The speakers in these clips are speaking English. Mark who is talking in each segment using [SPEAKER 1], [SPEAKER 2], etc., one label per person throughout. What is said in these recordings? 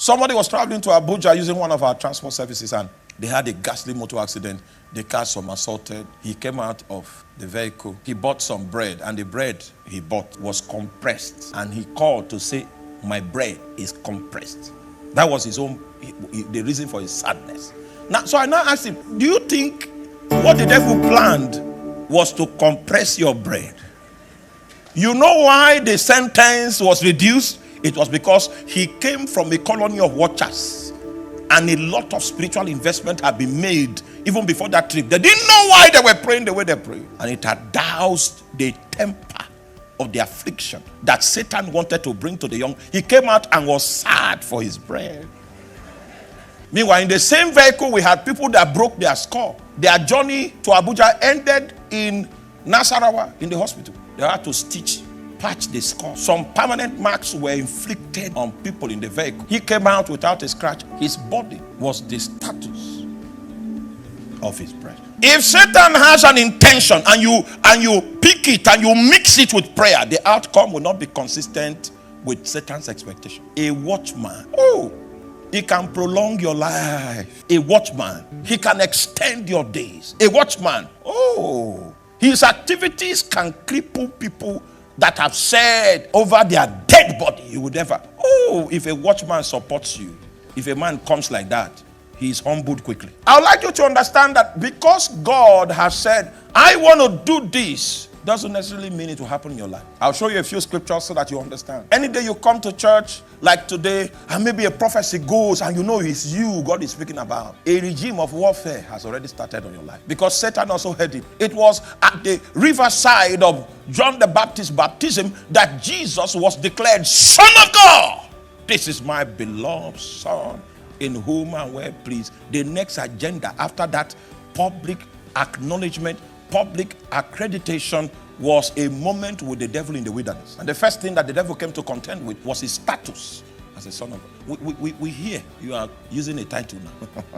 [SPEAKER 1] Somebody was traveling to Abuja using one of our transport services, and they had a ghastly motor accident. The car somersaulted. He came out of the vehicle. He bought some bread, and the bread he bought was compressed. And he called to say, my bread is compressed. That was the reason for his sadness. So I now asked him, do you think what the devil planned was to compress your bread? You know why the sentence was reduced? It was because he came from a colony of watchers, and a lot of spiritual investment had been made even before that trip. They didn't know why they were praying the way they prayed, and it had doused the temper of the affliction that Satan wanted to bring to the young. He came out and was sad for his bread. Meanwhile, in the same vehicle, we had people that broke their skull. Their journey to Abuja ended in Nasarawa in the hospital. They had to patch the skull. Some permanent marks were inflicted on people in the vehicle. He came out without a scratch. His body was the status of his bread. If Satan has an intention and you pick it and you mix it with prayer, the outcome will not be consistent with Satan's expectation. A watchman, he can prolong your life. A watchman, he can extend your days. A watchman, his activities can cripple people that have said over their dead body, you would never. If a watchman supports you, if a man comes like that, he is humbled quickly. I would like you to understand that because God has said, I want to do this, doesn't necessarily mean it will happen in your life. I'll show you a few scriptures so that you understand. Any day you come to church, like today, and maybe a prophecy goes, and you know it's you God is speaking about, a regime of warfare has already started on your life. Because Satan also heard it. It was at the riverside of John the Baptist's baptism that Jesus was declared Son of God. This is my beloved Son, in whom I am well pleased. The next agenda after that public acknowledgement, public accreditation, was a moment with the devil in the wilderness. And the first thing that the devil came to contend with was his status as a son of God. We hear you are using a title now.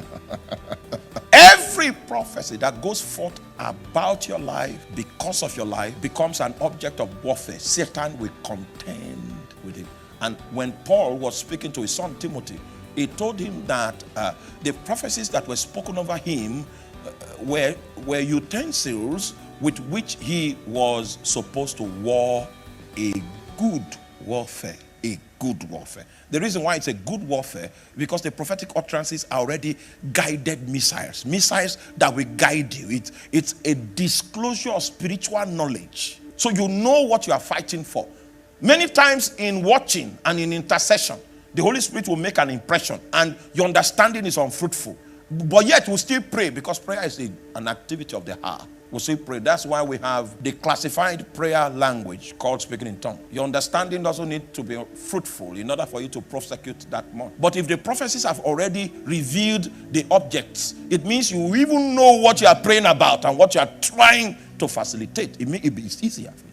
[SPEAKER 1] Every prophecy that goes forth about your life, because of your life, becomes an object of warfare. Satan will contend with it. And when Paul was speaking to his son Timothy, he told him that the prophecies that were spoken over him were utensils with which he was supposed to war a good warfare. A good warfare. The reason why it's a good warfare, because the prophetic utterances are already guided missiles that will guide you. It's a disclosure of spiritual knowledge, so you know what you are fighting for. Many times in watching and in intercession, the Holy Spirit will make an impression and your understanding is unfruitful. But yet we'll still pray, because prayer is an activity of the heart. We'll still pray. That's why we have the classified prayer language called speaking in tongues. Your understanding doesn't need to be fruitful in order for you to prosecute that more. But if the prophecies have already revealed the objects, it means you even know what you are praying about and what you are trying to facilitate. It's easier for you.